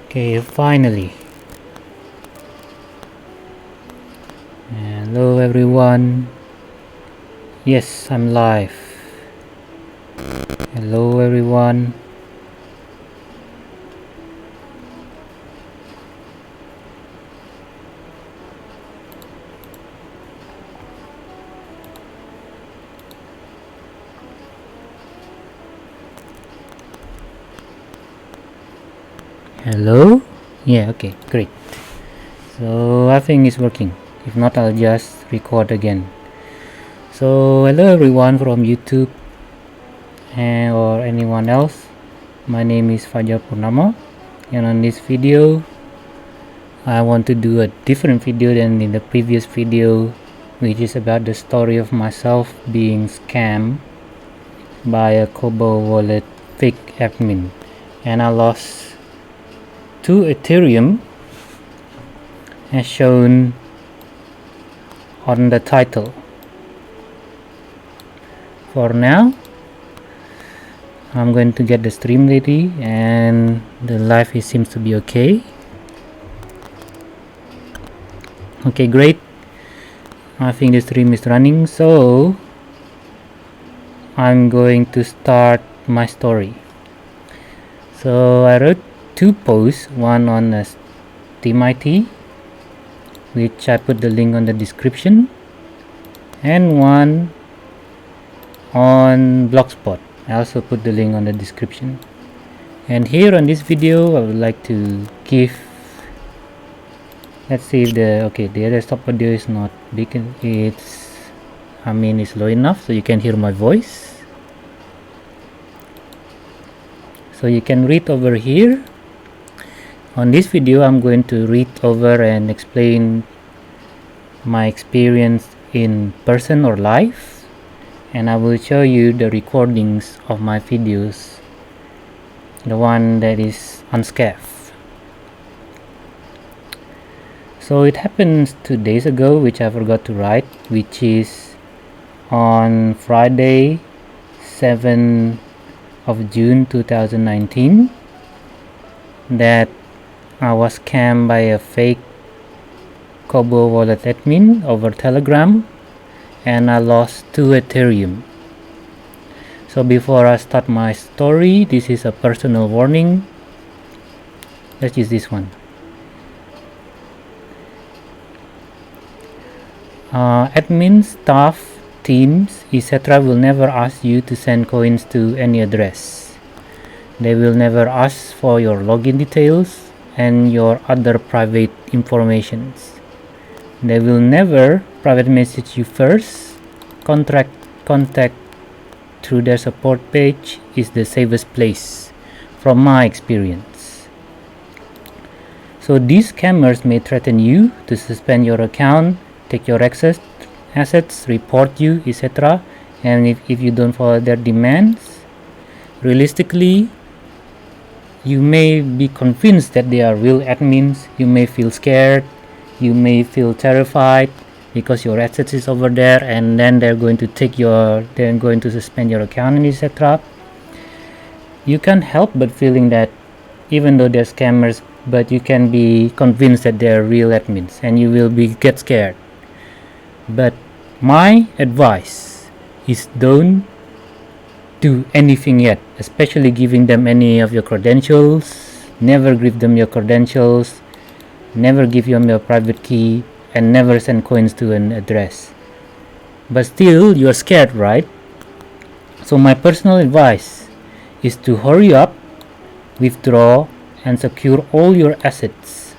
Okay, finally. Hello everyone. Yes, I'm live. Hello everyone. Hello? Yeah, okay, great. So I think it's working. If not, I'll just record again. So hello everyone from YouTube or anyone else. My name is Fajar Purnama, and on this video I want to do a different video than in the previous video, which is about the story of myself being scammed by a cobo wallet fake admin, and I lost 2 Ethereum as shown on the title. For now, I'm going to get the stream ready, and the live seems to be okay. Okay, great. I think the stream is running, so I'm going to start my story. So I wrote 2 posts, one on Steam IT, which I put the link on the description, and one on Blogspot. I also put the link on the description. And here on this video I would like to give, let's see if the other desktop audio is not big, it's low enough so you can hear my voice. So you can read over here. On this video I'm going to read over and explain my experience in person or live, and I will show you the recordings of my videos, the one that is unscathed. So it happened 2 days ago, which I forgot to write, which is on Friday 7th of June 2019, that I was scammed by a fake cobo wallet admin over Telegram, and I lost 2 Ethereum. So before I start my story, this is a personal warning. Let's use this one. Admin, staff, teams, etc. will never ask you to send coins to any address. They will never ask for your login details and your other private informations. They will never private message you first. Contact through their support page is the safest place from my experience. So these scammers may threaten you to suspend your account, take your assets, report you, etc. And if you don't follow their demands, realistically, you may be convinced that they are real admins. You may feel scared. You may feel terrified because your assets is over there, and then they're going to suspend your account and etc. You can't help but feeling that even though they're scammers, but you can be convinced that they're real admins, and you will get scared. But my advice is don't do anything yet, especially giving them any of your credentials. Never give them your credentials. Never give them your private key, and never send coins to an address. But still, you're scared, right? So my personal advice is to hurry up, withdraw, and secure all your assets.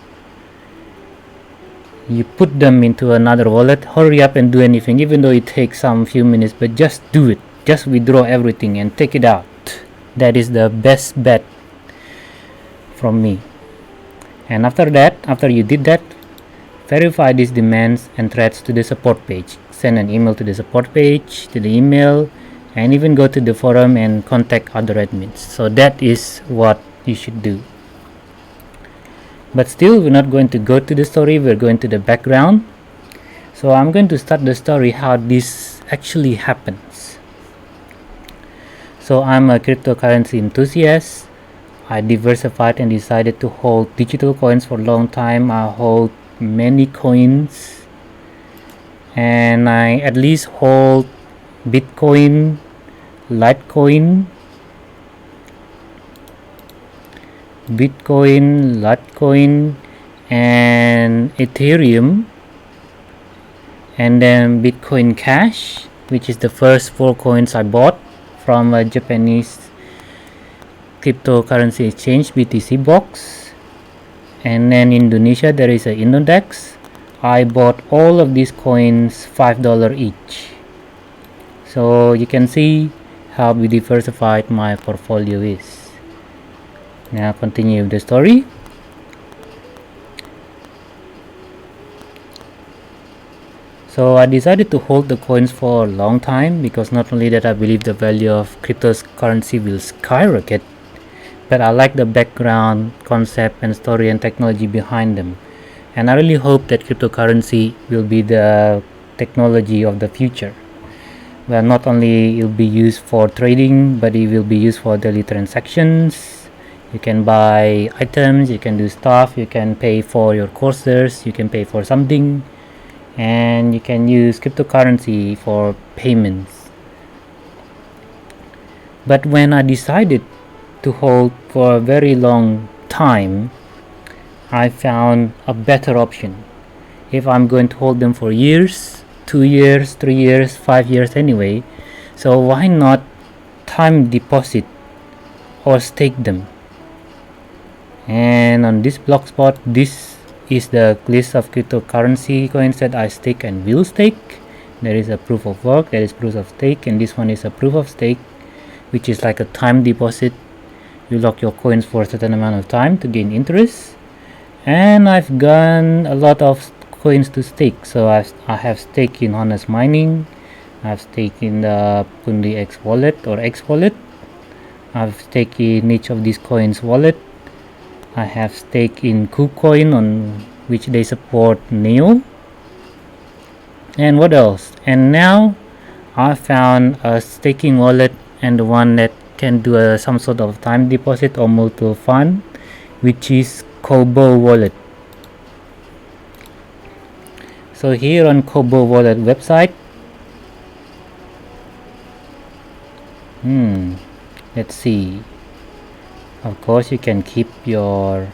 You put them into another wallet. Hurry up and do anything, even though it takes some few minutes, but just do it. Just withdraw everything and take it out. That is the best bet from me. And after you did that, verify these demands and threats to the support page. Send an email to the support page, to the email, and even go to the forum and contact other admins. So that is what you should do. But still, we're not going to go to the story, we're going to the background. So I'm going to start the story how this actually happens. So I'm a cryptocurrency enthusiast. I diversified and decided to hold digital coins for a long time. I hold many coins, and I at least hold Bitcoin, Litecoin, and Ethereum, and then Bitcoin Cash, which is the first 4 coins I bought from a Japanese cryptocurrency exchange, BTC box. And then Indonesia, there is a Indodex. I bought all of these coins $5 each. So you can see how diversified my portfolio is. Now continue the story. So I decided to hold the coins for a long time because not only that I believe the value of cryptocurrency will skyrocket, but I like the background, concept and story and technology behind them. And I really hope that cryptocurrency will be the technology of the future. Well, not only it will be used for trading, but it will be used for daily transactions. You can buy items, you can do stuff, you can pay for your courses, you can pay for something, and you can use cryptocurrency for payments. But when I decided to hold for a very long time, I found a better option. If I'm going to hold them for years, 2 years, 3 years, 5 years anyway, so why not time deposit or stake them? And on this blogspot, this is the list of cryptocurrency coins that I stake and will stake. There is a proof of work, there is proof of stake, and this one is a proof of stake, which is like a time deposit. You lock your coins for a certain amount of time to gain interest. And I've gotten a lot of coins to stake. So I have stake in Honest Mining, I have stake in the Pundi X wallet or X wallet, I have stake in each of these coins wallet, I have stake in KuCoin on which they support Neo, and what else? And now I found a staking wallet and the one that can do some sort of time deposit or mutual fund, which is Cobo wallet. So here on Cobo wallet website, let's see. Of course you can keep your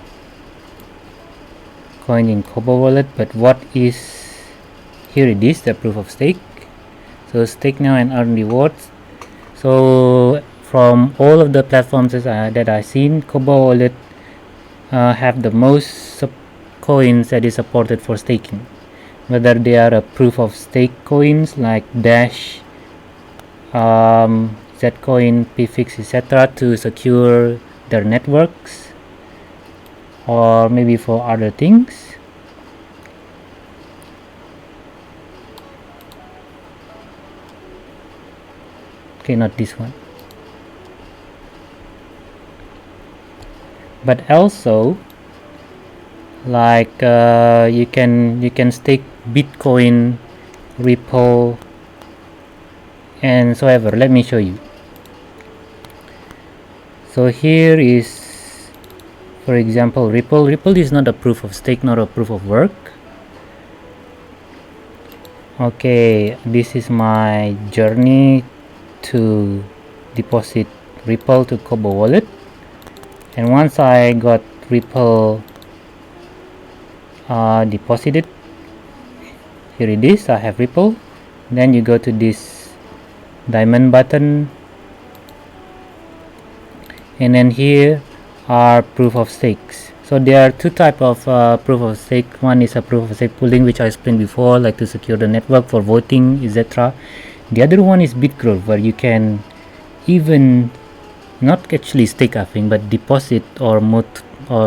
coin in Cobo wallet, but what is here? It is the proof of stake. So stake now and earn rewards. So from all of the platforms that I've seen, Cobo wallet have the most coins that is supported for staking, whether they are a proof of stake coins like Dash, Zcoin, Pfix, etc. to secure their networks, or maybe for other things. Okay, not this one. But also, like you can stake Bitcoin, Ripple, and so ever. Let me show you. So here is, for example, Ripple. Ripple is not a proof of stake, not a proof of work. Okay, this is my journey to deposit Ripple to Cobo wallet, and once I got Ripple deposited, here it is, I have Ripple. Then you go to this diamond button, and then here are proof of stakes. So there are two types of proof of stake. One is a proof of stake pooling, which I explained before, like to secure the network for voting, etc. The other one is BitGrove, where you can even not actually stake, I think, but deposit or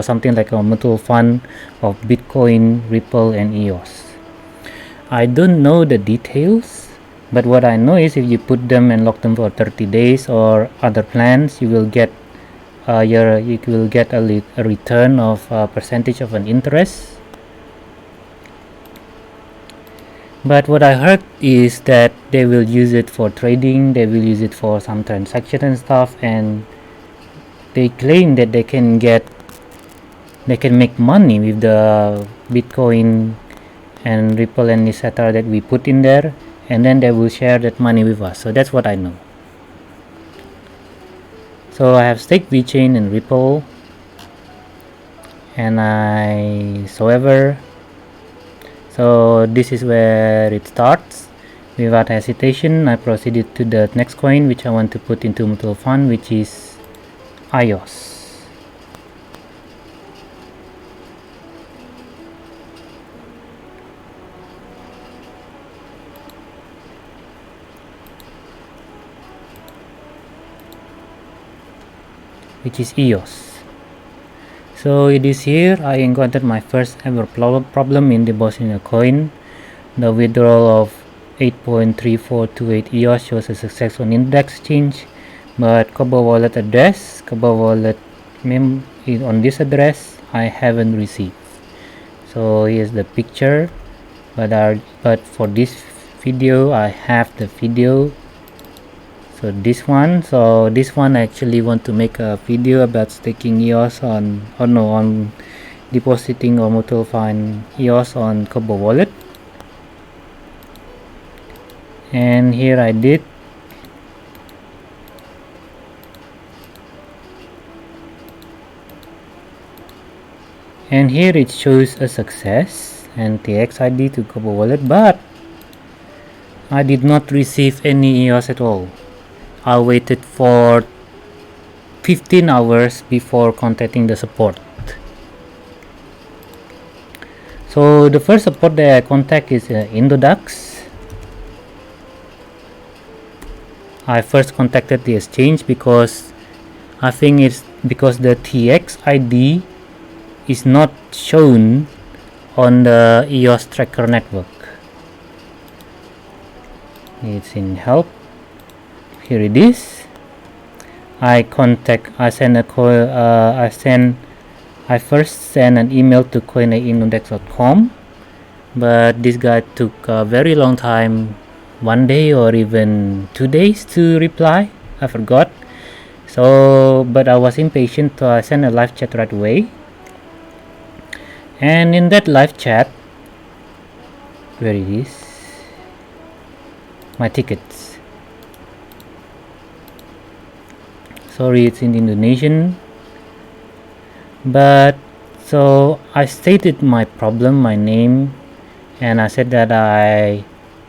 something like a mutual fund of Bitcoin, Ripple, and EOS. I don't know the details, but what I know is if you put them and lock them for 30 days or other plans, you will get a return of a percentage of an interest. But what I heard is that they will use it for trading, they will use it for some transaction and stuff, and they claim that they can make money with the Bitcoin and Ripple and etc. that we put in there, and then they will share that money with us. So that's what I know. So I have staked VeChain and Ripple, and so this is where it starts. Without hesitation, I proceeded to the next coin which I want to put into mutual fund, which is EOS. So it is here I encountered my first ever problem in depositing a coin. The withdrawal of 8.3428 EOS shows a success on index exchange, but cobo wallet address, cobo wallet mem is on this address I haven't received. So here's the picture, but for this video I have the video. So this one I actually want to make a video about staking EOS on depositing or mutual fund EOS on cobo wallet, and here I did. And here it shows a success and TX ID to cobo wallet, but I did not receive any EOS at all. I waited for 15 hours before contacting the support. So the first support that I contact is Indodax. I first contacted the exchange because I think it's because the TX ID is not shown on the EOS tracker network. It's in help. Here it is. I first sent an email to coinaindex.com, but this guy took a very long time, 1 day or even 2 days to reply. I forgot. So, but I was impatient, so I sent a live chat right away. And in that live chat, where it is, my tickets. Sorry, it's in Indonesian. But so I stated my problem, my name, and I said that I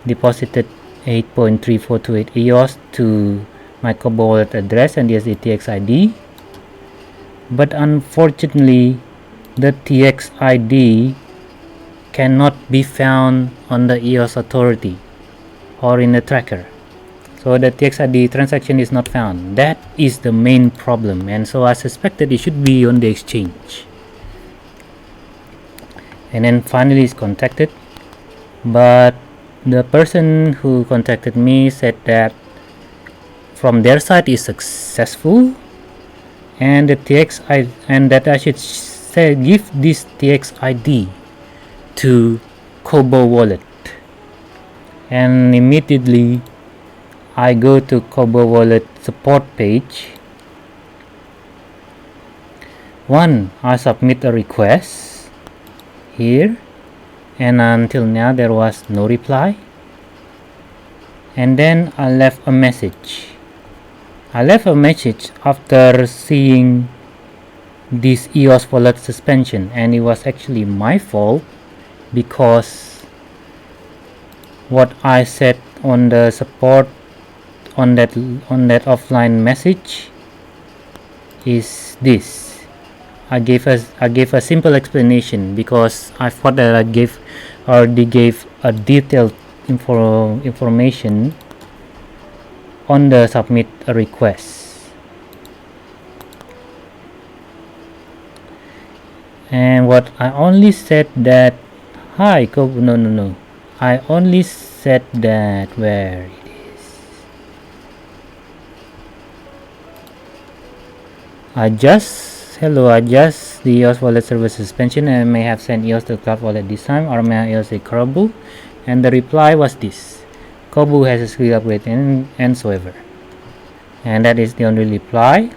deposited 8.3428 EOS to my cobo wallet address and yes, the TX ID. But unfortunately, the TX ID cannot be found on the EOS authority or in the tracker. So the TX ID transaction is not found. That is the main problem, and so I suspected it should be on the exchange. And then finally is contacted, but the person who contacted me said that from their side is successful, and the TX ID, and that I should give this TX ID to cobo wallet. And immediately I go to cobo wallet support page. I submit a request here, and until now there was no reply. And then I left a message. After seeing this EOS wallet suspension, and it was actually my fault because what I said on the support on that offline message is this. I gave a simple explanation because I thought that I already gave a detailed information on the submit a request. And what I only said that I only said that where it is. I just the EOS wallet service suspension and I may have sent EOS to cloud wallet this time, or may I EOS a cobo? And the reply was this: cobo has a skill upgrade and so ever. And that is the only reply.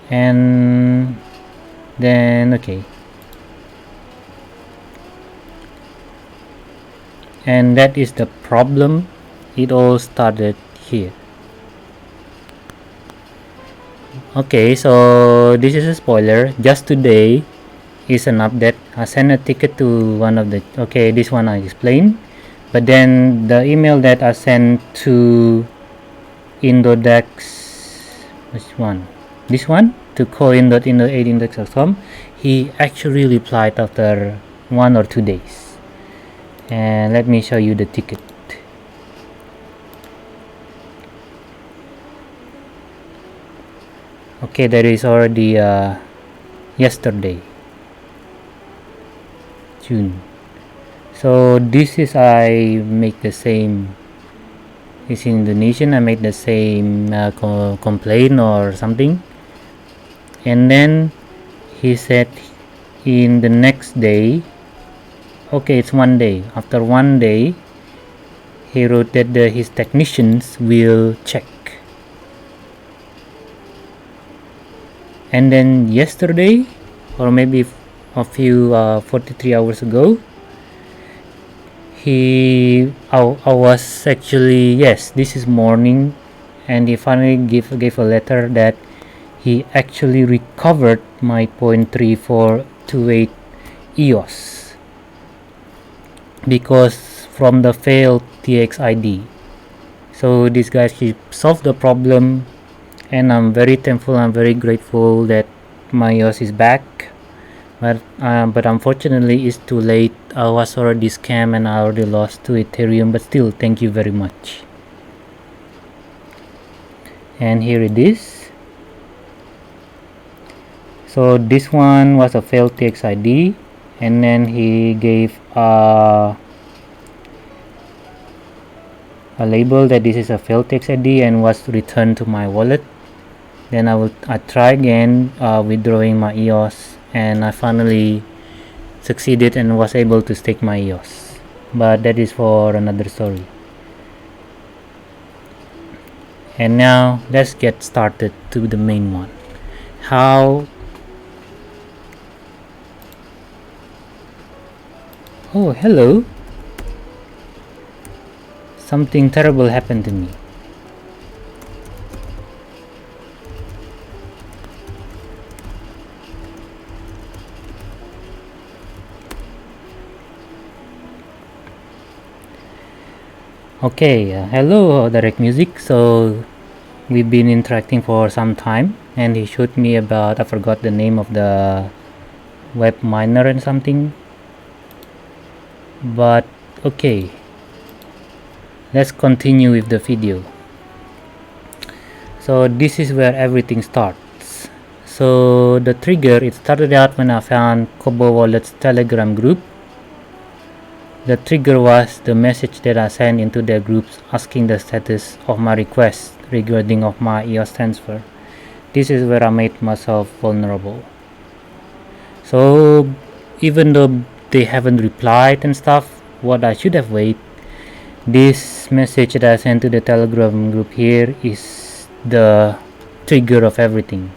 and then okay, and that is the problem. It all started here. Okay, so this is a spoiler. Just today is an update. I sent a ticket to one of the, okay, this one I explained, but then the email that I sent to Indodex, which one? This one, to coin.indo8index.com, he actually replied after 1 or 2 days. And let me show you the ticket. Okay, there is already yesterday, June. So this is, I make the same, it's in Indonesian, I made the same complaint or something, and then he said in the next day, okay, it's 1 day, after 1 day he wrote that his technicians will check. And then yesterday, or maybe a few 43 hours ago, I was actually, yes, this is morning, and he finally gave a letter that he actually recovered my 0.3428 EOS because from the failed TXID. So this guy, he solved the problem, and I'm very thankful, I'm very grateful that my EOS is back. But unfortunately it's too late. I was already scammed and I already lost to Ethereum, but still, thank you very much. And here it is. So this one was a failed TXID, and then he gave a label that this is a failed TXID and was returned to my wallet. Then I try again withdrawing my EOS, and I finally succeeded and was able to stake my EOS, but that is for another story. And now let's get started to the main one. How? Oh, hello. Something terrible happened to me. Okay, hello Direct Music. So we've been interacting for some time, and he showed me about, I forgot the name of the web miner and something, but okay, let's continue with the video. So this is where everything starts. So the trigger, it started out when I found Cobo Wallet's Telegram group. The trigger was the message that I sent into their groups asking the status of my request regarding of my EOS transfer. This is where I made myself vulnerable. So even though they haven't replied and stuff, what I should have waited, this message that I sent to the Telegram group here is the trigger of everything.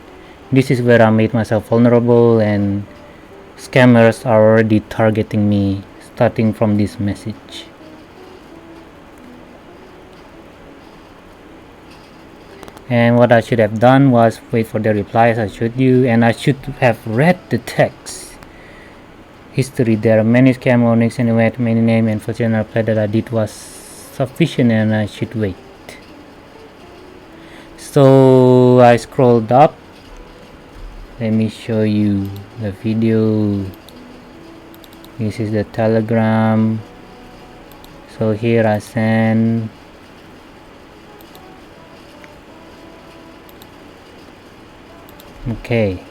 This is where I made myself vulnerable, and scammers are already targeting me starting from this message. And what I should have done was wait for the replies I showed you, and I should have read the text history. There are many scam warnings anyway, many name and first general reply that I did was sufficient, and I should wait. So I scrolled up. Let me show you the video. This is the Telegram. So here I send okay,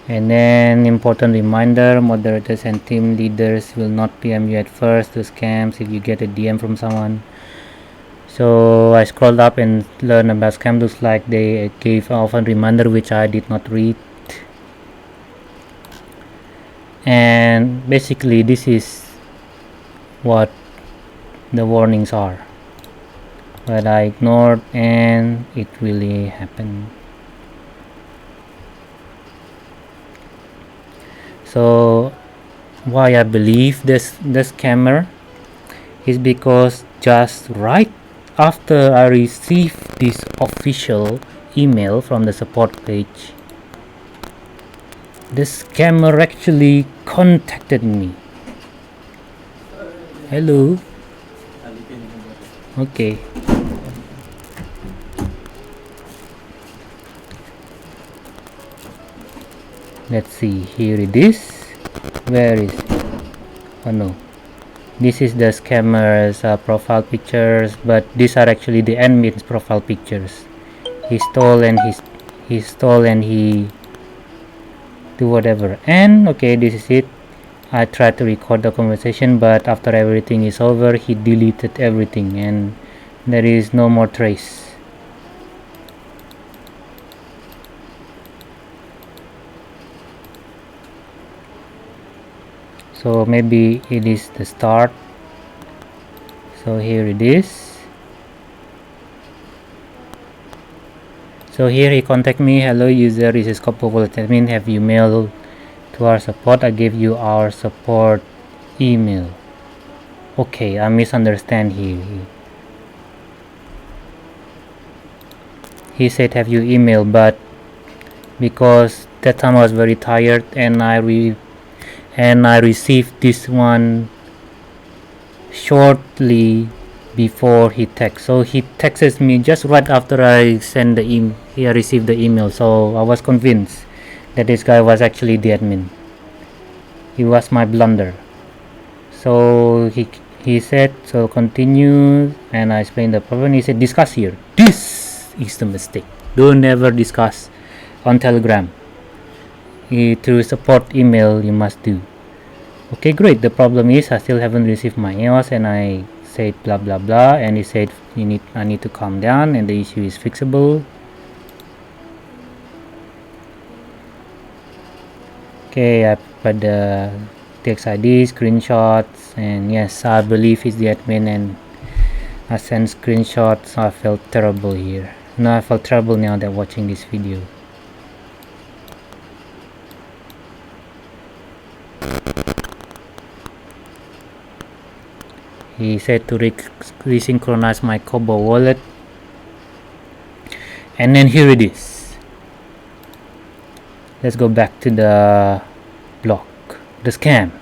and then important reminder, moderators and team leaders will not PM you at first to scams if you get a DM from someone. So I scrolled up and learned about scam. Looks like they gave often reminder, which I did not read. And basically this is what the warnings are, but I ignored, and it really happened. So why I believe this scammer is because just right after I received this official email from the support page, the scammer actually contacted me. Hello. Okay. Let's see, here it is. Where is it? Oh no, this is the scammer's profile pictures, but these are actually the admin's profile pictures. He stole and he do whatever. And okay, this is it. I tried to record the conversation, but after everything is over, he deleted everything and there is no more trace. So maybe it is the start. So here it is. So here he contact me. Hello user, this is cobo wallet admin. Have you mailed to our support? I gave you our support email. Okay, I misunderstand here. He said have you emailed, but because that time I was very tired and I received this one shortly before he texts. So he texts me just right after I send the I received the email. So I was convinced that this guy was actually the admin. He was my blunder. So he said, so continue, and I explained the problem. He said discuss here. This is the mistake. Don't ever discuss on Telegram. Through support email you must do. Okay, great. The problem is I still haven't received my EOS, and I said blah blah blah, and he said I need to calm down and the issue is fixable. Okay, I put the text ID, screenshots, and yes, I believe he's the admin, and I sent screenshots. I felt terrible here. No, I felt terrible now that watching this video. He said to resynchronize my cobo wallet, and then here it is. Let's go back to the block, the scam.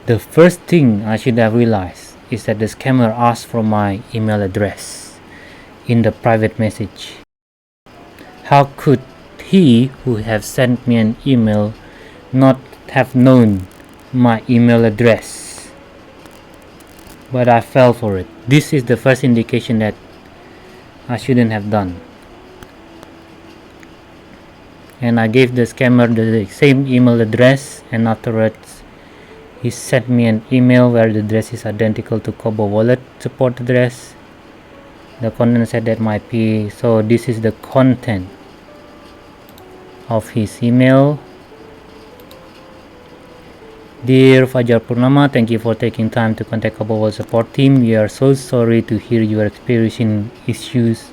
The first thing I should have realized is that the scammer asked for my email address in the private message. How could he who have sent me an email not have known my email address? But I fell for it. This is the first indication that I shouldn't have done. And I gave the scammer the same email address, and afterwards he sent me an email where the address is identical to cobo wallet support address. The content said that might be, so this is the content of his email. Dear Fajar Purnama, thank you for taking time to contact cobo wallet support team. We are so sorry to hear you are experiencing issues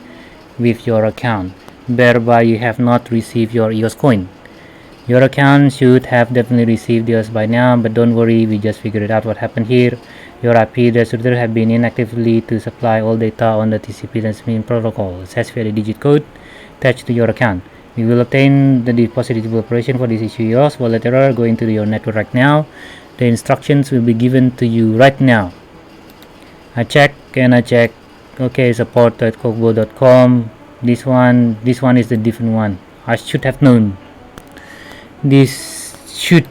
with your account, whereby you have not received your EOS coin. Your account should have definitely received EOS by now, but don't worry, we just figured out what happened here. Your IP address router have been inactively to supply all data on the TCP transmission protocol. Accessed via the digit code attached to your account. We will obtain the depositable operation for this issue EOS wallet error going to your network right now. The instructions will be given to you right now. I check. Okay, support.cobo.com. This one is the different one. I should have known. I should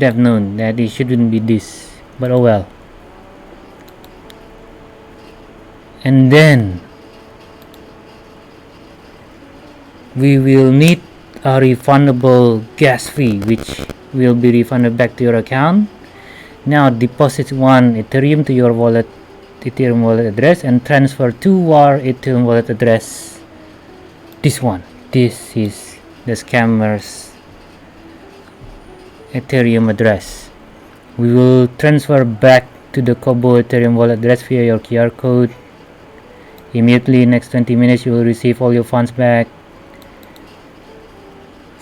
have known that it shouldn't be this. But oh well. And then we will need a refundable gas fee, which will be refunded back to your account. Now deposit one Ethereum to your Ethereum wallet address and transfer to our Ethereum wallet address. This is the scammer's Ethereum address. We will transfer back to the cobo Ethereum wallet address via your QR code. Immediately, next 20 minutes you will receive all your funds back.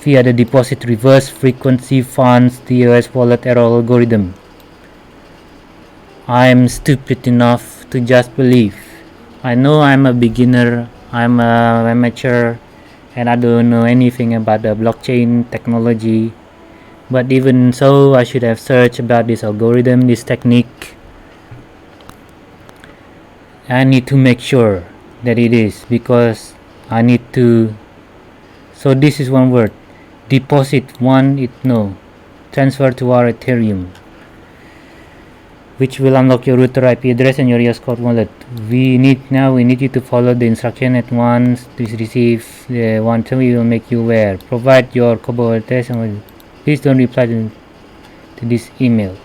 via the deposit reverse frequency funds DOS wallet error algorithm. I'm stupid enough to just believe. I know I'm a beginner, I'm an amateur, and I don't know anything about the blockchain technology. But even so, I should have searched about this algorithm, this technique. I need to make sure that it is, because I need to. So this is one word: deposit one ETH, transfer to our Ethereum, which will unlock your router IP address and your EOS code wallet. We need you to follow the instruction at once. Please receive the one time we will make you aware. Provide your cobo address and please don't reply to this email.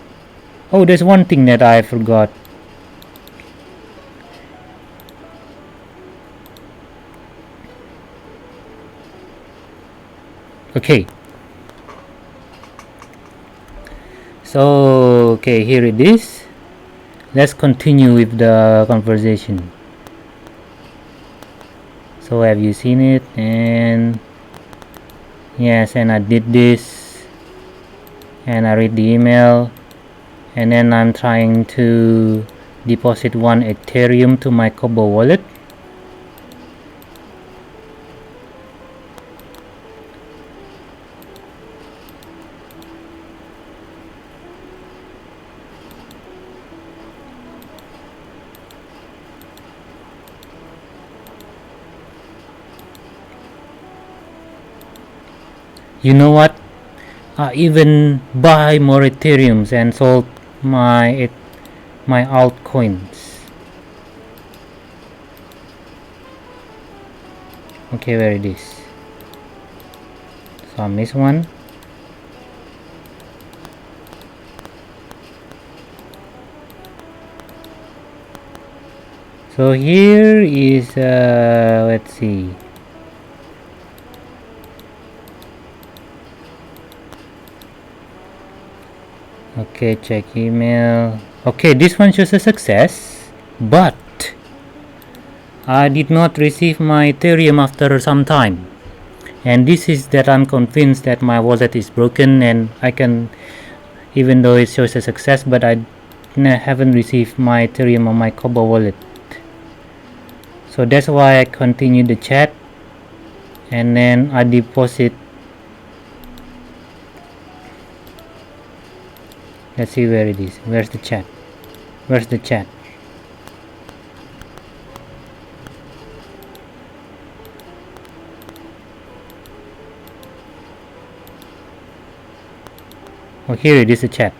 Oh, there's one thing that I forgot. Okay. So, okay, here it is. Let's continue with the conversation. So, have you seen it? And yes, and I did this, and I read the email, and then I'm trying to deposit one Ethereum to my cobo wallet. You know what? I even buy more Ethereums and sold my altcoins. Okay, where it is? So I missed one. So here is let's see. Okay, check email. Okay, this one shows a success, but I did not receive my Ethereum after some time. And this is that I'm convinced that my wallet is broken, and I can, even though it shows a success, but I haven't received my Ethereum on my cobo wallet. So that's why I continue the chat, and then I deposit. Let's see where it is. Where's the chat? Where's the chat? Oh, here it is, the chat.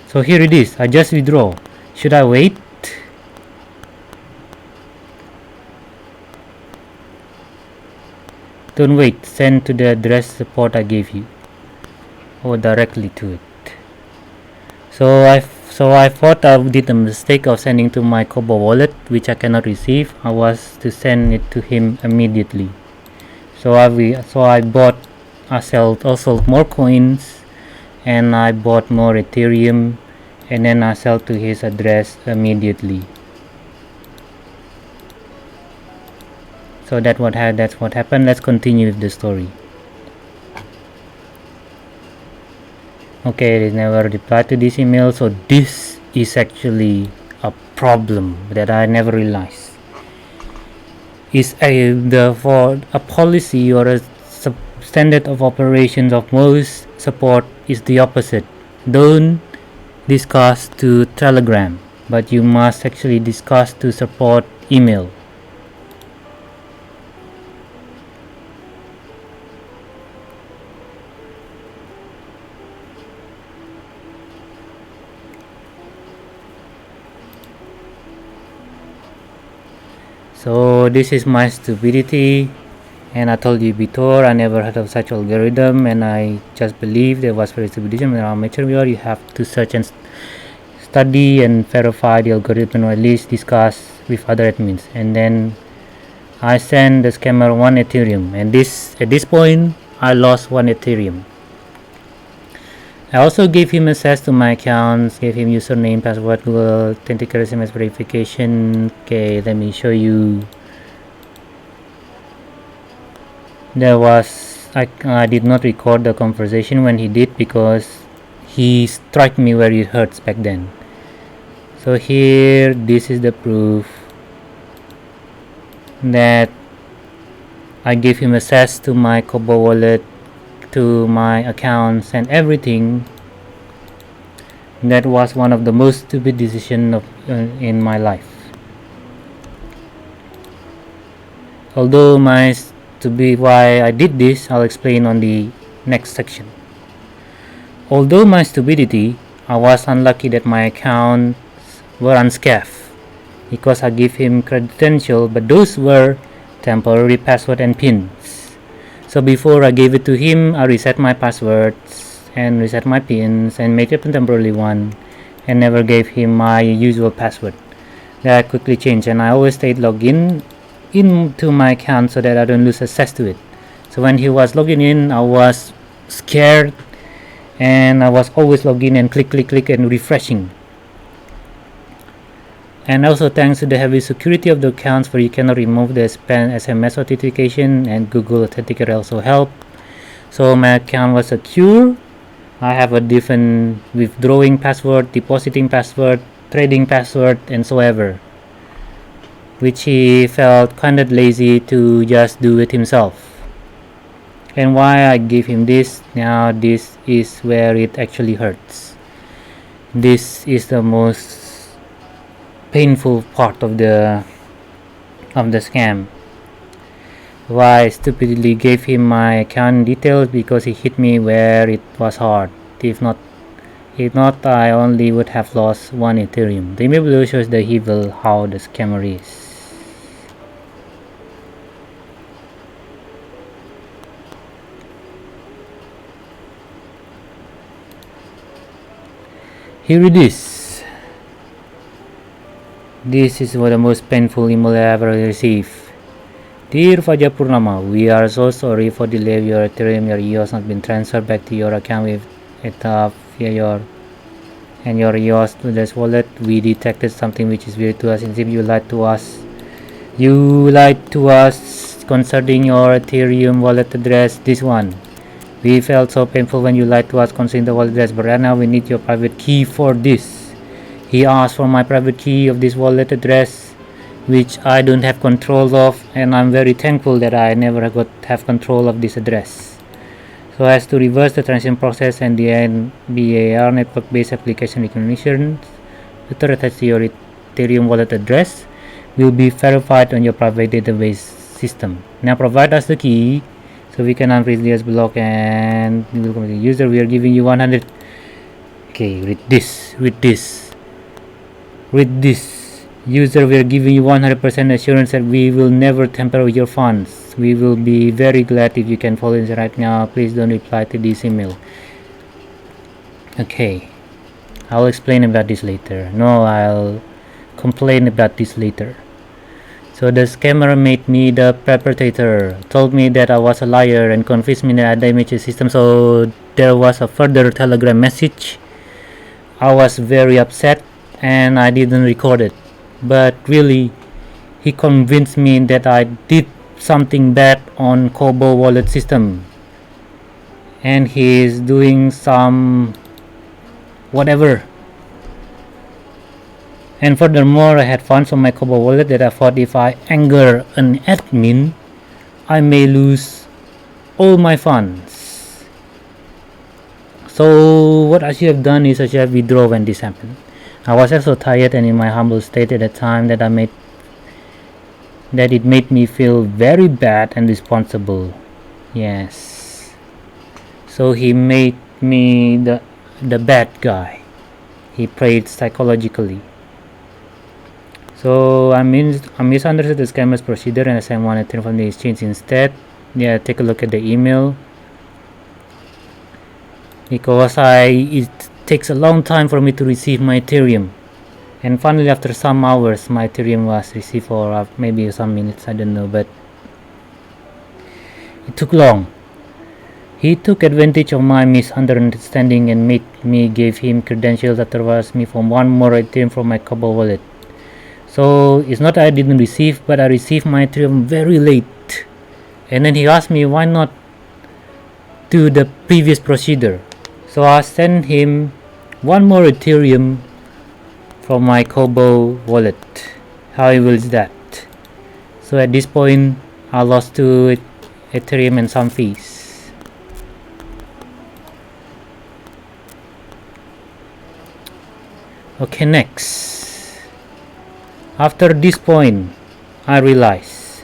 So here it is. I just withdraw. Should I wait? Don't wait. Send to the address support I gave you, or directly to it. So I thought I did a mistake of sending to my cobo wallet, which I cannot receive. I was to send it to him immediately. So I sold more coins, and I bought more Ethereum, and then I sold to his address immediately. So that's what happened. Let's continue with the story. Okay, it never replied to this email. So this is actually a problem that I never realized. Is for a policy or a standard of operations of most support is the opposite. Don't discuss to Telegram, but you must actually discuss to support email. So this is my stupidity, and I told you before, I never heard of such algorithm, and I just believe there was very stupidity. And amateur you have to search and study and verify the algorithm, or at least discuss with other admins. And then I sent the scammer one Ethereum, and at this point I lost one Ethereum. I also gave him access to my accounts, gave him username, password, Google Authenticator SMS verification. Okay, let me show you. I did not record the conversation when he did because he struck me where it hurts back then. So here, this is the proof that I gave him access to my Cobo wallet, to my accounts and everything. That was one of the most stupid decisions in my life. Although why I did this, I'll explain on the next section. Although my stupidity, I was unlucky that my accounts were unscathed because I gave him credentials, but those were temporary password and pins. So before I gave it to him, I reset my passwords and reset my pins and made it a temporary one and never gave him my usual password. That I quickly changed, and I always stayed logged into my account so that I don't lose access to it. So when he was logging in, I was scared and I was always logging and click and refreshing. And also thanks to the heavy security of the accounts where you cannot remove the spam SMS notification, and Google Authenticator also helped. So my account was secure. I have a different withdrawing password, depositing password, trading password, and so ever, which he felt kind of lazy to just do it himself. And why I give him this, now this is where it actually hurts. This is the most painful part of the scam. Why I stupidly gave him my account details, because he hit me where it was hard. If not I only would have lost 1 Ethereum. The image below shows the evil how the scammer is. Here it is. This is the most painful email I ever received. Dear Fajar Purnama, we are so sorry for the delay of your Ethereum. Your EOS not been transferred back to your account with ETH via your EOS to this wallet. We detected something which is weird to us. Since you lied to us. You lied to us concerning your Ethereum wallet address, this one. We felt so painful when you lied to us concerning the wallet address, but right now we need your private key for this. He asked for my private key of this wallet address, which I don't have control of, and I'm very thankful that I never have control of this address. So as to reverse the transaction process and the NBAR network-based application recognition, the attached to your Ethereum wallet address will be verified on your private database system. Now provide us the key so we can unfreeze this block, and we will complete the user. We are giving you 100. Okay, read this. User, we are giving you 100% assurance that we will never tamper with your funds. We will be very glad if you can follow this right now. Please don't reply to this email. Okay, I'll explain about this later. No, I'll complain about this later. So the scammer made me the perpetrator, told me that I was a liar, and convinced me that I damaged the system. So there was a further Telegram message. I was very upset and I didn't record it, but really he convinced me that I did something bad on Cobo wallet system, and he is doing some whatever. And furthermore, I had funds on my Cobo wallet that I thought if I anger an admin, I may lose all my funds. So what I should have done is I should have withdrawn when this happened. I was also tired and in my humble state at the time that it made me feel very bad and responsible. Yes. So he made me the bad guy. He played psychologically. So I misunderstood the scammer's procedure and I wanted to from the exchange instead. Yeah, take a look at the email. Because it takes a long time for me to receive my Ethereum, and finally after some hours my Ethereum was received, or maybe some minutes, I don't know, but it took long. He took advantage of my misunderstanding and made me give him credentials that reversed me from one more Ethereum from my cobo wallet. So it's not I didn't receive, but I received my Ethereum very late. And then he asked me why not do the previous procedure. So I sent him one more Ethereum from my cobo wallet. How evil is that? So at this point I lost 2 Ethereum and some fees. Okay, next. After this point, I realized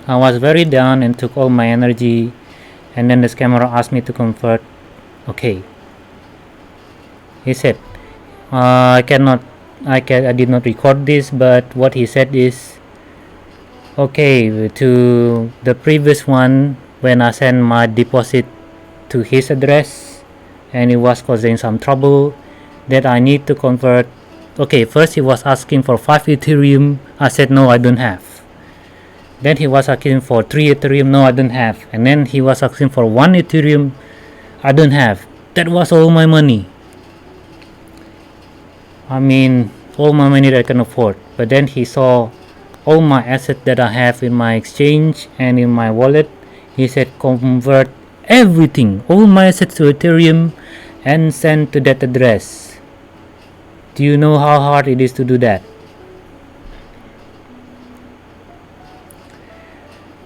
I was very down and took all my energy, and then the scammer asked me to convert. Okay, he said, I did not record this, but what he said is, okay, to the previous one, when I sent my deposit to his address, and it was causing some trouble, that I need to convert. Okay, first he was asking for 5 Ethereum. I said no, I don't have. Then he was asking for 3 Ethereum. No, I don't have. And then he was asking for 1 Ethereum. I don't have. That was all my money. I mean, all my money that I can afford. But then he saw all my assets that I have in my exchange and in my wallet. He said convert everything, all my assets to Ethereum and send to that address. Do you know how hard it is to do that?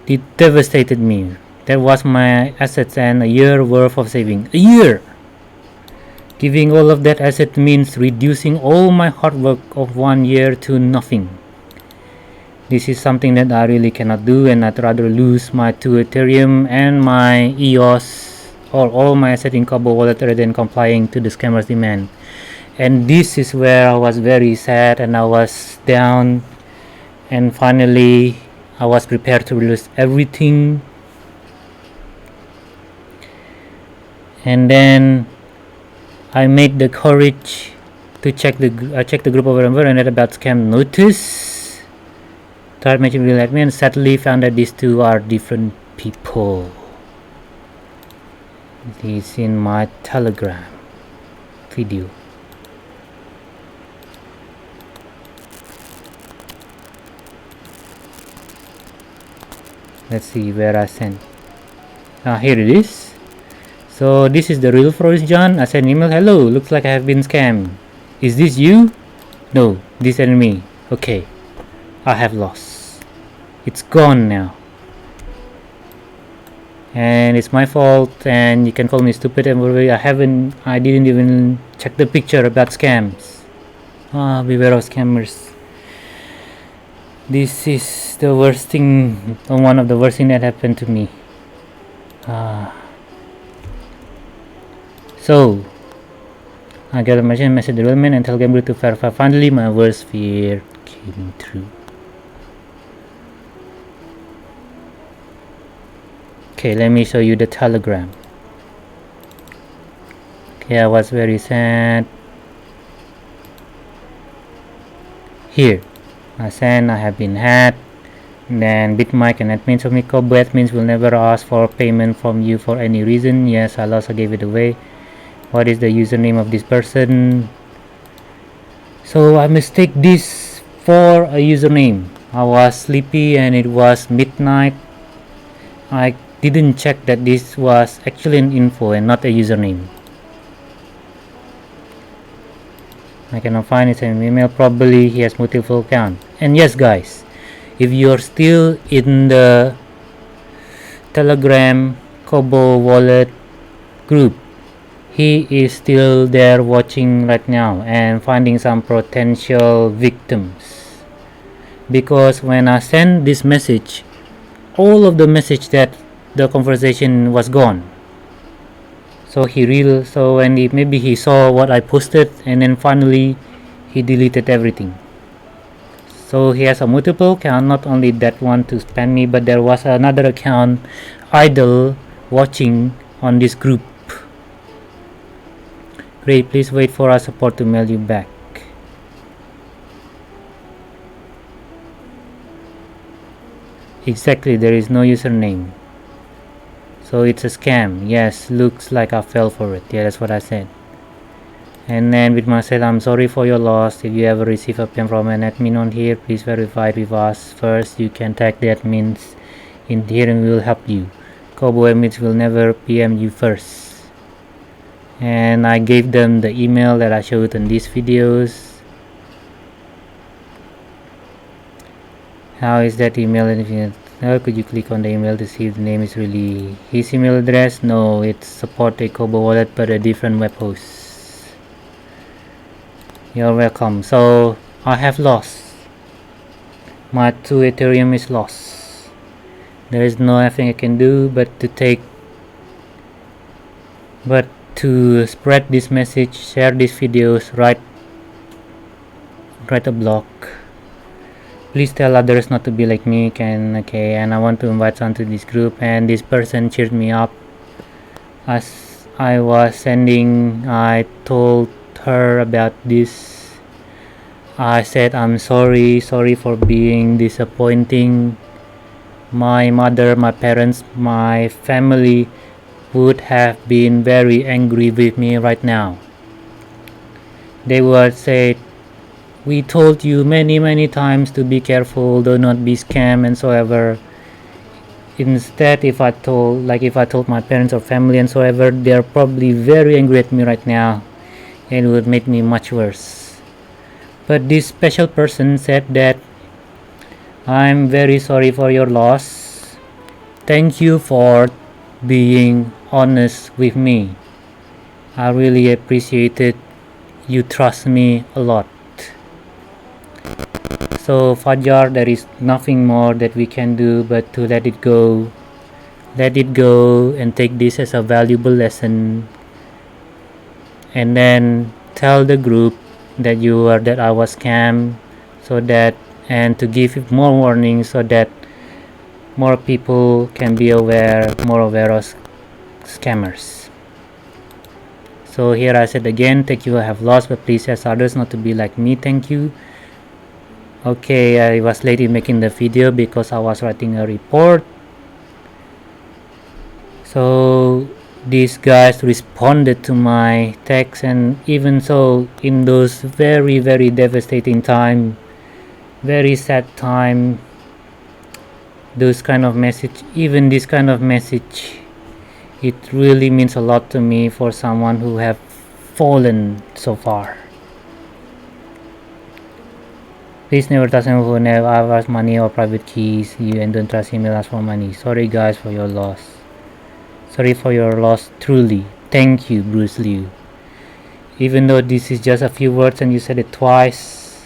It devastated me. That was my assets and a year worth of saving. A year! Giving all of that asset means reducing all my hard work of 1 year to nothing. This is something that I really cannot do, and I'd rather lose my 2 Ethereum and my EOS or all my assets in cobo wallet rather than complying to the scammer's demand. And this is where I was very sad and I was down, and finally I was prepared to lose everything. And then I made the courage to check the group over and over and read about scam notice. Tried making real admin and sadly found that these two are different people. This is in my Telegram video. Let's see where I sent. Here it is. So this is the real Forrest John. I sent an email. Hello, looks like I have been scammed. Is this you? No, this isn't me. Okay, I have lost. It's gone now. And it's my fault, and you can call me stupid and whatever. I didn't even check the picture about scams. Beware of scammers. This is the worst thing, one of the worst things that happened to me. So I got a message development and tell Gambler to verify. Finally my worst fear came true. Okay, let me show you the Telegram. Okay, I was very sad. Here I sent, I have been hacked. Then BitMike and admins of me, cobo admins will never ask for payment from you for any reason. Yes, I also gave it away. What is the username of this person? So I mistake this for a username. I was sleepy and it was midnight. I didn't check that this was actually an info and not a username. I cannot find it in email. Probably he has multiple account. And yes guys, if you're still in the Telegram cobo wallet group, he is still there watching right now and finding some potential victims, because when I send this message, all of the message that the conversation was gone. So maybe he saw what I posted and then finally he deleted everything. So he has a multiple account, not only that one to spam me, but there was another account idle watching on this group. Great, please wait for our support to mail you back. Exactly, there is no username. So So it's a scam. Yes, looks like I fell for it. Yeah, that's what I said. And then with myself, I'm sorry for your loss. If you ever receive a PM from an admin on here, please verify it with us first. You can tag the admins in here and we will help you. Cobo admins will never PM you first. And I gave them the email that I showed in these videos. How is that email? Could you click on the email to see if the name is really his email address? No, it's support a Cobo wallet but a different web host. You're welcome. So I have lost. My 2 Ethereum is lost. There is nothing I can do but to spread this message, share these videos, write a blog. Please tell others not to be like me. And I want to invite someone to this group. And this person cheered me up as I was sending. I told her about this. I said I'm sorry for being disappointing. My mother, my parents, my family would have been very angry with me right now. They would say, we told you many times to be careful, do not be scammed and so ever. Instead, if I told my parents or family and so ever, they're probably very angry at me right now. It would make me much worse. But this special person said that I'm very sorry for your loss. Thank you for being honest with me. I really appreciate it. You trust me a lot. So Fajar, there is nothing more that we can do but to let it go and take this as a valuable lesson, and then tell the group that I was scammed, and to give more warnings so that more people can be more aware of scammers. So here I said again, thank you, I have lost, but please ask others not to be like me. Thank you. Okay, I was late in making the video because I was writing a report. So these guys responded to my text, and even so, in those very devastating time, very sad time, this kind of message, it really means a lot to me for someone who have fallen so far. Please never trust anyone who never ask money or private keys you, and don't trust email us for money. Sorry guys for your loss. Sorry for your loss, truly. Thank you, Bruce Liu. Even though this is just a few words and you said it twice,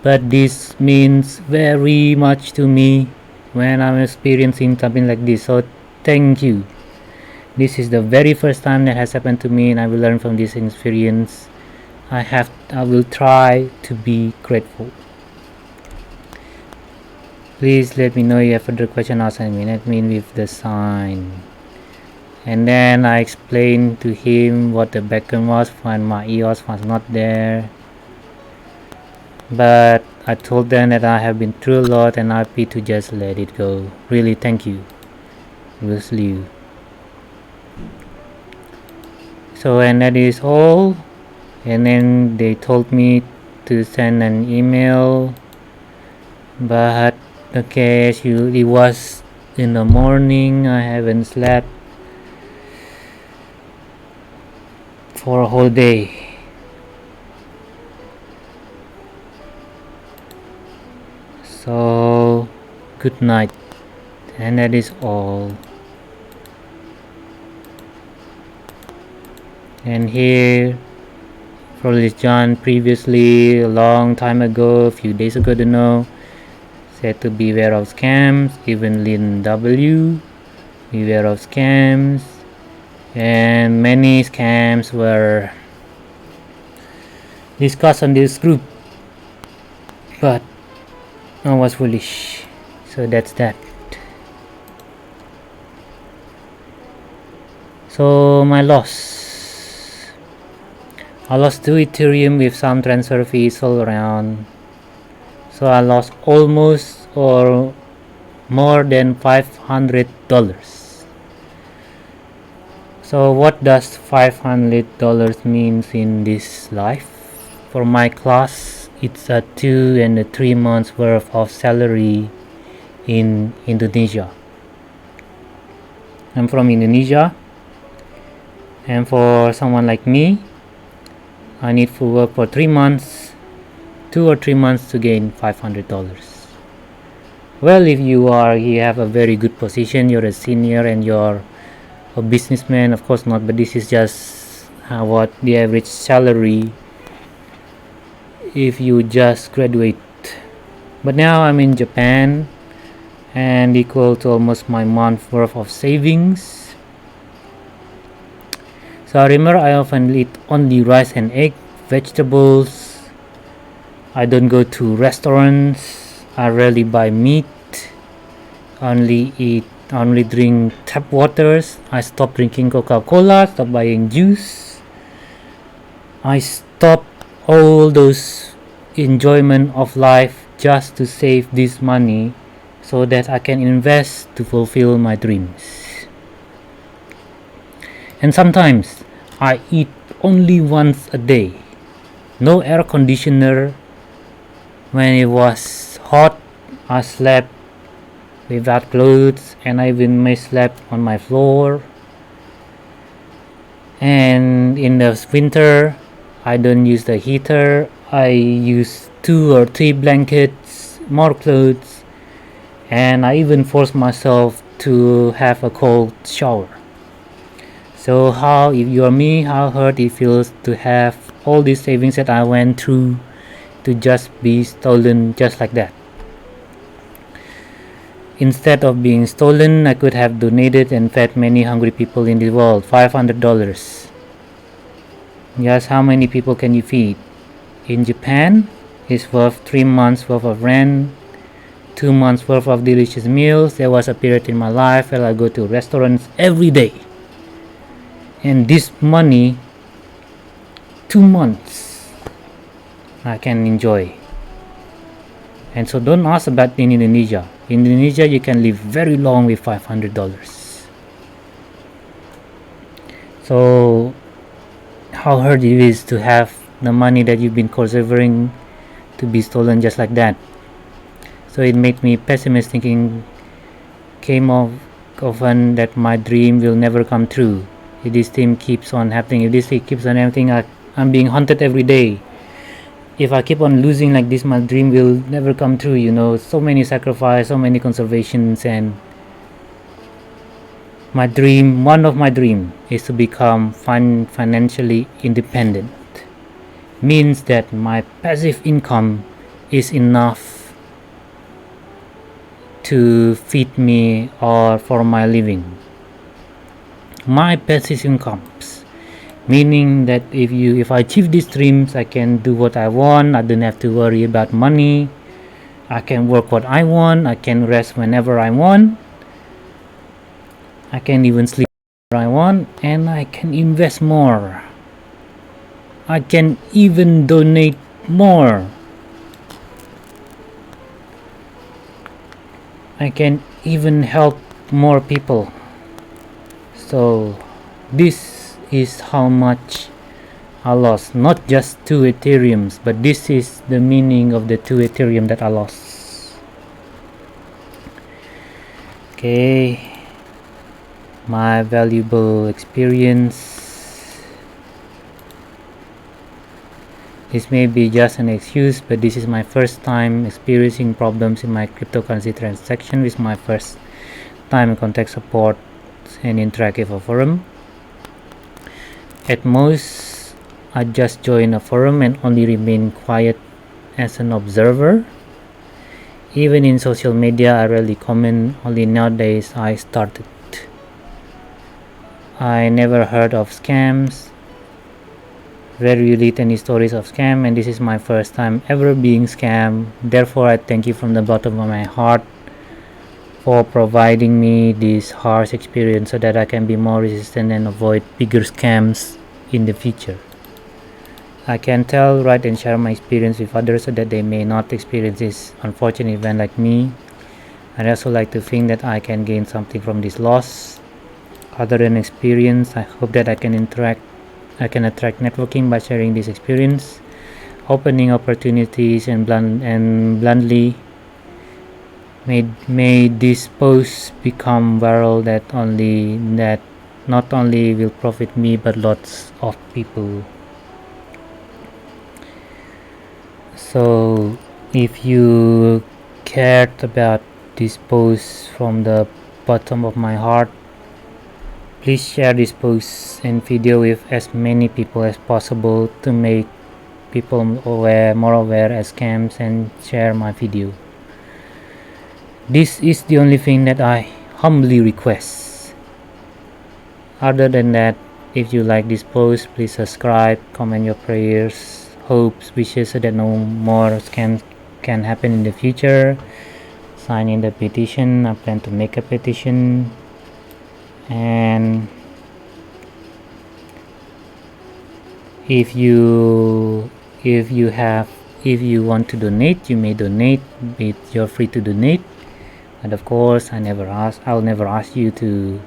but this means very much to me when I'm experiencing something like this. So thank you. This is the very first time that has happened to me, and I will learn from this experience. I will try to be grateful. Please let me know if you have further question or assignment with the sign. And then I explained to him what the background was when my EOS was not there. But I told them that I have been through a lot and I'm happy to just let it go. Really, thank you, Bruce Liu. So, and that is all. And then they told me to send an email. But okay, as it was in the morning, I haven't slept for a whole day. So good night, and that is all. And here probably John previously, a long time ago, a few days ago, to know, said to beware of scams. Even Lin W, beware of scams. And many scams were discussed on this group, but I was foolish. So that's that. So my loss, I lost 2 Ethereum with some transfer fees all around. So I lost almost or more than $500. So what does $500 means in this life? For my class, it's a 2 and a 3 months worth of salary in Indonesia. I'm from Indonesia, and for someone like me, I need to work for 3 months, 2 or 3 months to gain $500. Well, if you have a very good position, you're a senior and you're a businessman, of course not, but this is just what the average salary if you just graduate. But now I'm in Japan and equal to almost my month worth of savings. So I remember I often eat only rice and egg, vegetables. I don't go to restaurants. I rarely buy meat. Only drink tap waters. I stopped drinking Coca-Cola, stopped buying juice. I stopped all those enjoyment of life just to save this money so that I can invest to fulfill my dreams. And sometimes I eat only once a day. No air conditioner. When it was hot, I slept without clothes, and I even may slept on my floor. And in the winter, I don't use the heater. I use 2 or 3 blankets, more clothes, and I even force myself to have a cold shower. So if you're me, how hurt it feels to have all these savings that I went through to just be stolen just like that. Instead of being stolen, I could have donated and fed many hungry people in the world. $500. Just how many people can you feed? In Japan, it's worth 3 months worth of rent, 2 months worth of delicious meals. There was a period in my life where I go to restaurants every day. And this money, 2 months, I can enjoy. And so don't ask about in Indonesia. In Indonesia, you can live very long with $500. So how hard it is to have the money that you've been conserving to be stolen just like that. So it made me pessimistic, thinking came often that my dream will never come true. If this thing keeps on happening, if this thing keeps on happening, I'm being haunted every day. If I keep on losing like this, my dream will never come true. So many sacrifice, so many conservations, and one of my dream is to become financially independent. Means that my passive income is enough to feed me or for my living. My passive incomes, meaning that if I achieve these dreams, I can do what I want. I don't have to worry about money. I can work what I want. I can rest whenever I want. I can even sleep whenever I want, and I can invest more. I can even donate more. I can even help more people. So this is how much I lost. Not just 2 Ethereums, but this is the meaning of the 2 Ethereum that I lost. Okay, my valuable experience. This may be just an excuse, but this is my first time experiencing problems in my cryptocurrency transaction. This is my first time in contact support and interactive a forum. At most, I just join a forum and only remain quiet as an observer. Even in social media, I rarely comment. Only nowadays I started. I never heard of scams. Very little any stories of scam, and this is my first time ever being scammed. Therefore, I thank you from the bottom of my heart for providing me this harsh experience so that I can be more resistant and avoid bigger scams in the future. I can tell, write, and share my experience with others so that they may not experience this unfortunate event like me. I'd also like to think that I can gain something from this loss. other than experience. I hope that I can attract networking by sharing this experience, opening opportunities, and bluntly may this post become viral that not only will profit me but lots of people. So if you cared about this post from the bottom of my heart, please share this post and video with as many people as possible to make people more aware as scams, and share my video. This is the only thing that I humbly request. Other than that, if you like this post, please subscribe, comment your prayers, hopes, wishes so that no more scams can happen in the future. Sign in the petition. I plan to make a petition. And if you want to donate, you may donate. You're free to donate, and of course I'll never ask you to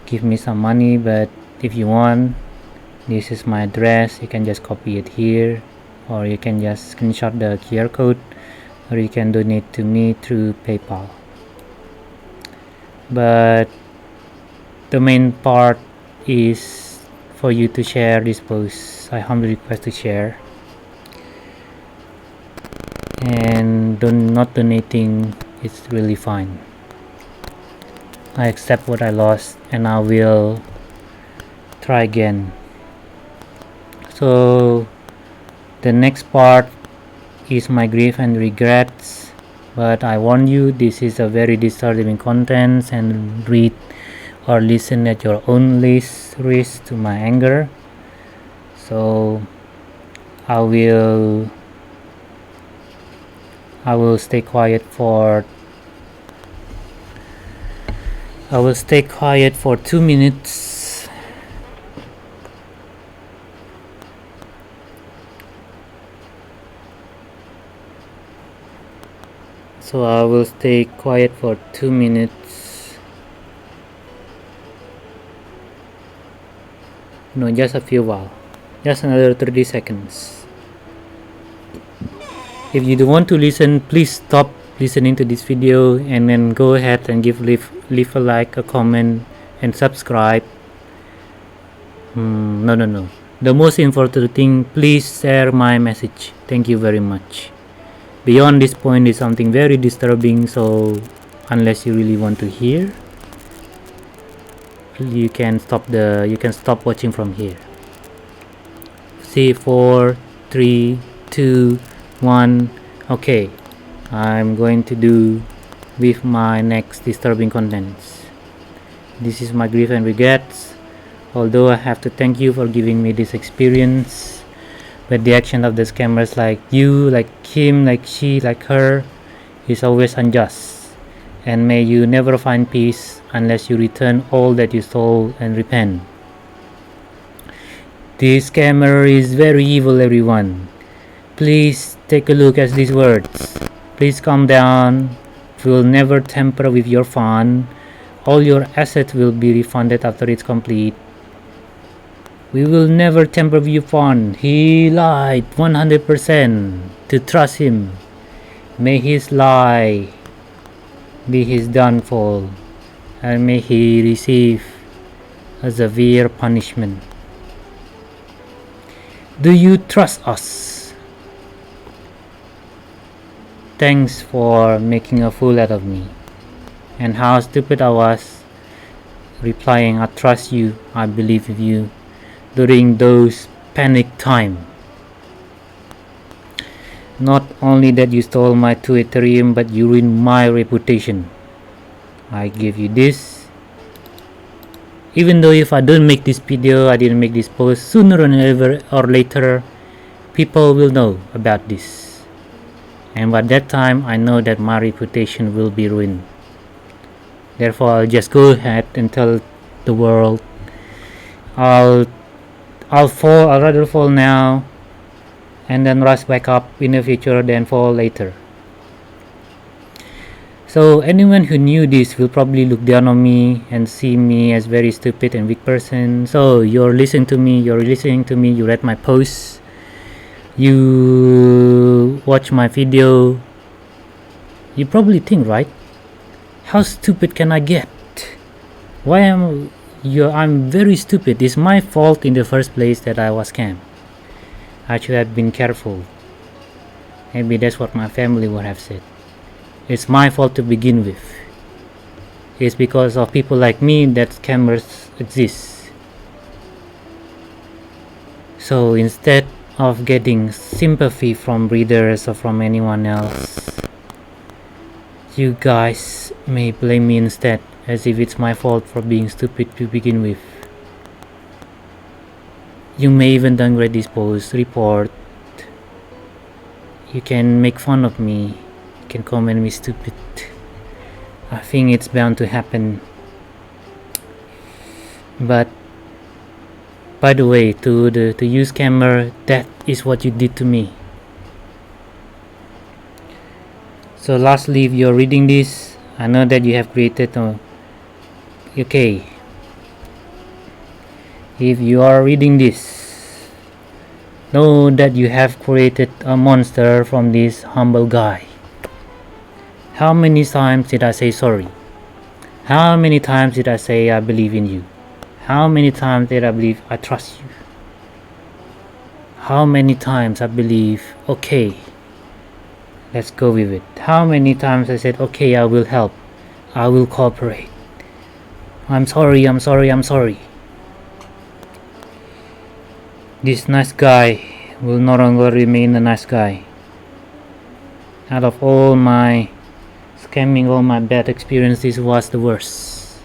give me some money, but if you want, this is my address. You can just copy it here, or you can just screenshot the QR code, or you can donate to me through PayPal. But the main part is for you to share this post. I humbly request to share. And not donating is really fine. I accept what I lost, and I will try again. So the next part is my grief and regrets, but I warn you, this is a very disturbing content, and read or listen at your own risk to my anger. So I will stay quiet for 2 minutes. So I will stay quiet for 2 minutes. No, just a few while. Just another 30 seconds. If you don't want to listen, please stop listening to this video and then go ahead and leave a like, a comment, and subscribe. No. The most important thing, please share my message. Thank you very much. Beyond this point is something very disturbing, so unless you really want to hear, you can stop watching from here. See, 4, 3, 2, 1. Okay, I'm going to do with my next disturbing contents. This is my grief and regrets. Although I have to thank you for giving me this experience, but the action of the scammers like you, like him, like she, like her, is always unjust. And may you never find peace unless you return all that you stole and repent. This scammer is very evil, everyone. Please take a look at these words. Please calm down. We will never tamper with your fund. All your assets will be refunded after it's complete. We will never tamper with your fund. He lied 100%. To trust him. May his lie be his downfall, and may he receive a severe punishment. Do you trust us? Thanks for making a fool out of me. And how stupid I was replying, I trust you, I believe in you, during those panic time. Not only that you stole my 2 Ethereum, but you ruined my reputation. I give you this. Even though if I don't make this video, I didn't make this post, sooner or later, people will know about this. And by that time, I know that my reputation will be ruined. Therefore, I'll just go ahead and tell the world, I'll rather fall now and then rise back up in the future than fall later. So anyone who knew this will probably look down on me and see me as very stupid and weak person. So you're listening to me, you read my posts, you watch my video, you probably think, right? How stupid can I get? I'm very stupid. It's my fault in the first place that I was scammed. I should have been careful. Maybe that's what my family would have said. It's my fault to begin with. It's because of people like me that scammers exist. So instead of getting sympathy from readers or from anyone else, you guys may blame me instead, as if it's my fault for being stupid to begin with. You may even downgrade this post, report. You can make fun of me. You can comment me stupid. I think it's bound to happen. But by the way, to you scammer, that is what you did to me. So lastly, if you're reading this, I know that you have created okay. If you are reading this, know that you have created a monster from this humble guy. How many times did I say sorry? How many times did I say I believe in you? How many times did I believe I trust you? How many times I believe, okay, let's go with it? How many times I said, okay, I will help, I will cooperate. I'm sorry. This nice guy will no longer remain a nice guy. Out of all my scamming, all my bad experiences, was the worst.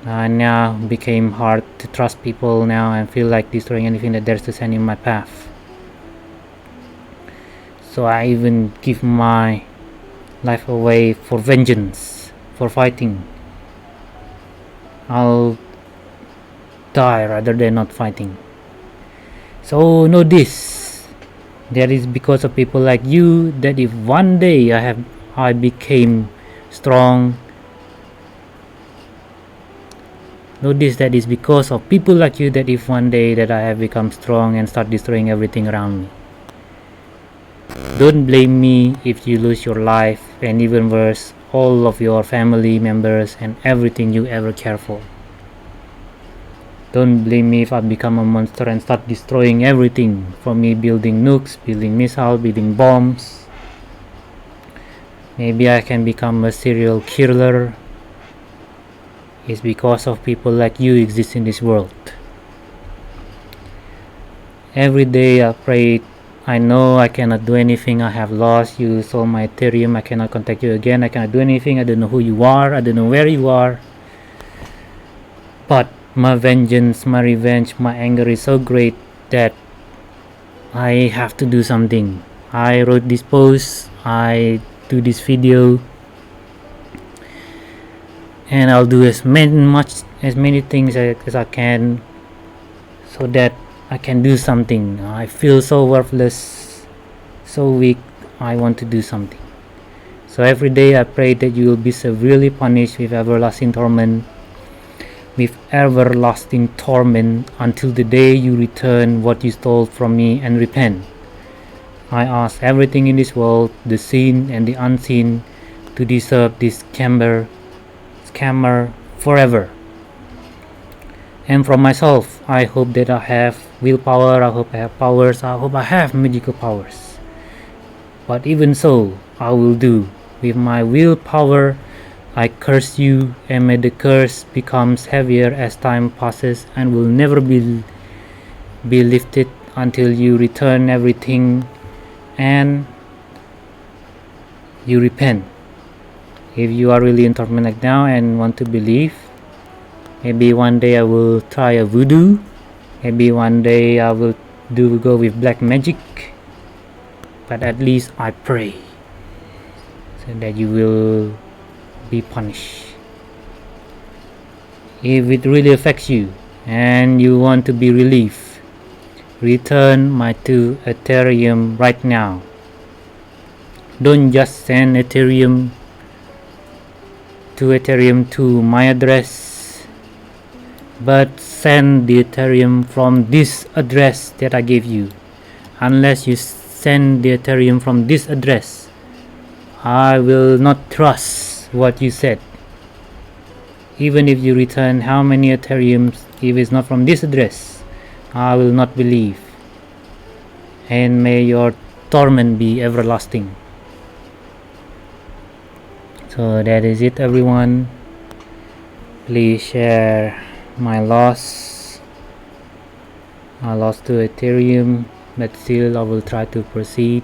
I now became hard to trust people now and feel like destroying anything that dares to stand in my path. So I even give my life away for vengeance, for fighting. I'll die rather than not fighting. So know this, that is because of people like you that if one day I became strong, know this, that is because of people like you that if one day that I have become strong and start destroying everything around me. Don't blame me if you lose your life, and even worse, all of your family members and everything you ever care for. Don't blame me if I become a monster and start destroying everything, from me building nukes, building missiles, building bombs. Maybe I can become a serial killer. It's because of people like you exist in this world. Every day I pray. I know I cannot do anything. I have lost you, sold my Ethereum. I cannot contact you again. I cannot do anything. I don't know who you are. I don't know where you are. But my vengeance, my revenge, my anger is so great that I have to do something. I wrote this post, I do this video, and I'll do as many things as I can so that I can do something. I feel so worthless, so weak. I want to do something. So every day I pray that you will be severely punished with everlasting torment, until the day you return what you stole from me and repent. I ask everything in this world, the seen and the unseen, to deserve this scammer forever. And from myself, I hope that I have willpower, I hope I have powers, I hope I have magical powers. But even so, I will do. With my willpower, I curse you, and may the curse becomes heavier as time passes and will never be lifted until you return everything and you repent. If you are really in torment like now and want to believe, maybe one day I will try a voodoo. Maybe one day I will go with black magic. But at least I pray so that you will be punished. If it really affects you and you want to be relieved, return my 2 Ethereum right now. Don't just send Ethereum to my address, but send the Ethereum from this address that I gave you. Unless you send the Ethereum from this address, I will not trust what you said. Even if you return how many Ethereums, if it's not from this address, I will not believe. And may your torment be everlasting. So that is it, everyone. Please share my loss. I lost to Ethereum, but still I will try to proceed.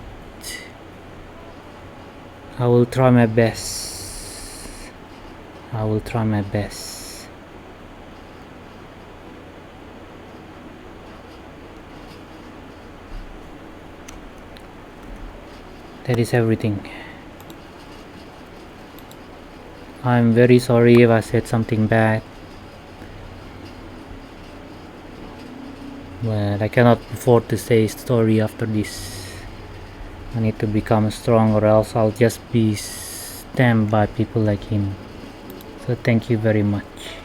I will try my best. I will try my best. That is everything. I'm very sorry if I said something bad, but I cannot afford to say story after this. I need to become strong, or else I'll just be stamped by people like him. So thank you very much.